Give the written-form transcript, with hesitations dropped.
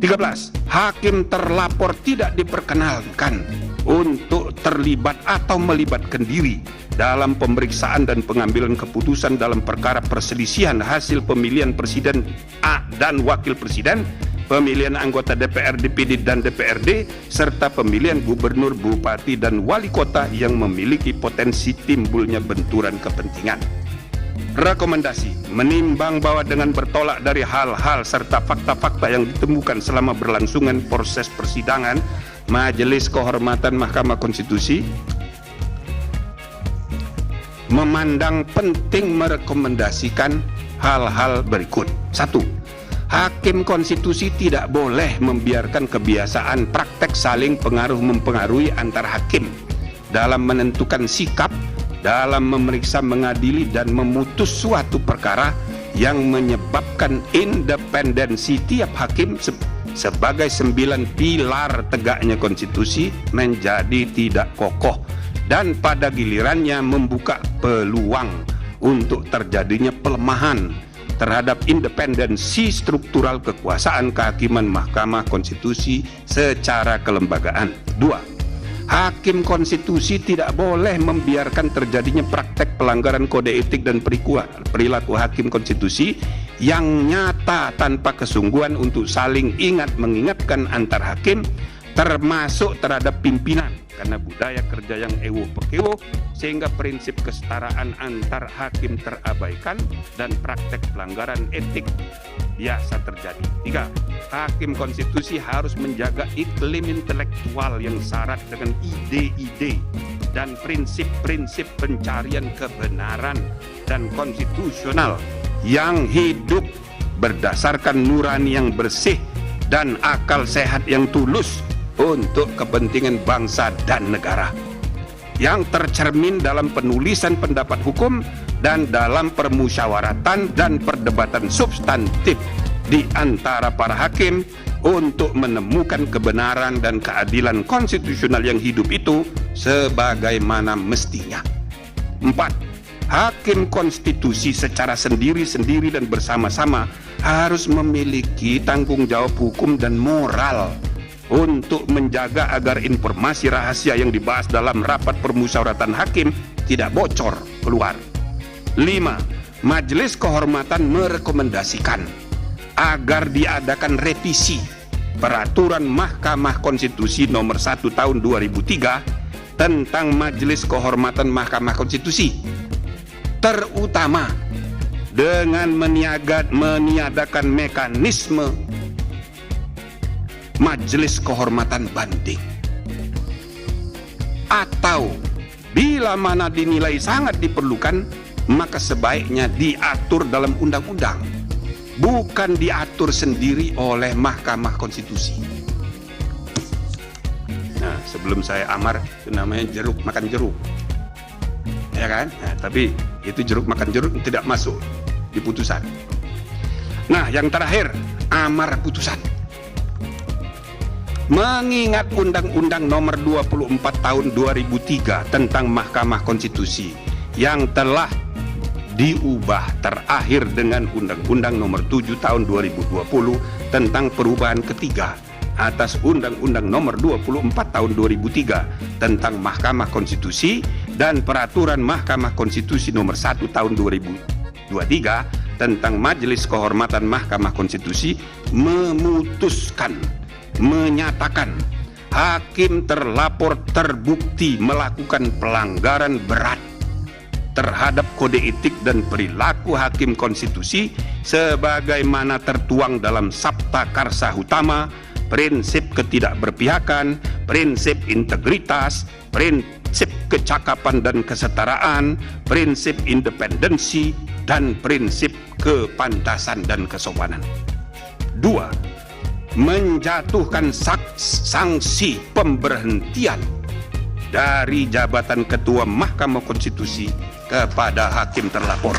13. Hakim terlapor tidak diperkenankan untuk terlibat atau melibatkan diri dalam pemeriksaan dan pengambilan keputusan dalam perkara perselisihan hasil pemilihan presiden dan wakil presiden, pemilihan anggota DPR, DPD, dan DPRD, serta pemilihan gubernur, bupati, dan wali kota yang memiliki potensi timbulnya benturan kepentingan. Rekomendasi: menimbang bahwa dengan bertolak dari hal-hal serta fakta-fakta yang ditemukan selama berlangsungan proses persidangan, Majelis Kehormatan Mahkamah Konstitusi memandang penting merekomendasikan hal-hal berikut. 1. Hakim konstitusi tidak boleh membiarkan kebiasaan praktek saling pengaruh-mempengaruhi antar hakim dalam menentukan sikap, dalam memeriksa, mengadili, dan memutus suatu perkara yang menyebabkan independensi tiap hakim sebagai 9 pilar tegaknya konstitusi menjadi tidak kokoh, dan pada gilirannya membuka peluang untuk terjadinya pelemahan terhadap independensi struktural kekuasaan kehakiman Mahkamah Konstitusi secara kelembagaan. 2. Hakim konstitusi tidak boleh membiarkan terjadinya praktek pelanggaran kode etik dan perilaku hakim konstitusi yang nyata tanpa kesungguhan untuk saling ingat mengingatkan antar hakim, termasuk terhadap pimpinan, karena budaya kerja yang ewo pekewo sehingga prinsip kesetaraan antar hakim terabaikan dan praktek pelanggaran etik biasa terjadi. 3. Hakim konstitusi harus menjaga iklim intelektual yang syarat dengan ide-ide dan prinsip-prinsip pencarian kebenaran dan konstitusional yang hidup berdasarkan nurani yang bersih dan akal sehat yang tulus untuk kepentingan bangsa dan negara, yang tercermin dalam penulisan pendapat hukum dan dalam permusyawaratan dan perdebatan substantif di antara para hakim untuk menemukan kebenaran dan keadilan konstitusional yang hidup itu sebagaimana mestinya. 4. Hakim konstitusi secara sendiri-sendiri dan bersama-sama harus memiliki tanggung jawab hukum dan moral untuk menjaga agar informasi rahasia yang dibahas dalam rapat permusyawaratan hakim tidak bocor keluar. 5. Majelis Kehormatan merekomendasikan agar diadakan revisi Peraturan Mahkamah Konstitusi Nomor 1 Tahun 2003 tentang Majelis Kehormatan Mahkamah Konstitusi, terutama dengan meniadakan mekanisme Majelis Kehormatan Banding, atau bila mana dinilai sangat diperlukan, maka sebaiknya diatur dalam undang-undang, bukan diatur sendiri oleh Mahkamah Konstitusi. Nah, sebelum saya amar, itu namanya jeruk makan jeruk, ya kan? Nah, tapi itu jeruk makan jeruk tidak masuk di putusan. Nah, yang terakhir, amar putusan. Mengingat Undang-Undang Nomor 24 Tahun 2003 tentang Mahkamah Konstitusi yang telah diubah terakhir dengan Undang-Undang Nomor 7 Tahun 2020 tentang perubahan ketiga atas Undang-Undang Nomor 24 Tahun 2003 tentang Mahkamah Konstitusi dan Peraturan Mahkamah Konstitusi Nomor 1 Tahun 2023 tentang Majelis Kehormatan Mahkamah Konstitusi, menyatakan hakim terlapor terbukti melakukan pelanggaran berat terhadap kode etik dan perilaku hakim konstitusi sebagaimana tertuang dalam Sabta Karsa Utama, prinsip ketidakberpihakan, prinsip integritas, prinsip kecakapan dan kesetaraan, prinsip independensi, dan prinsip kepantasan dan kesopanan. 2. Menjatuhkan sanksi pemberhentian dari jabatan Ketua Mahkamah Konstitusi kepada hakim terlapor.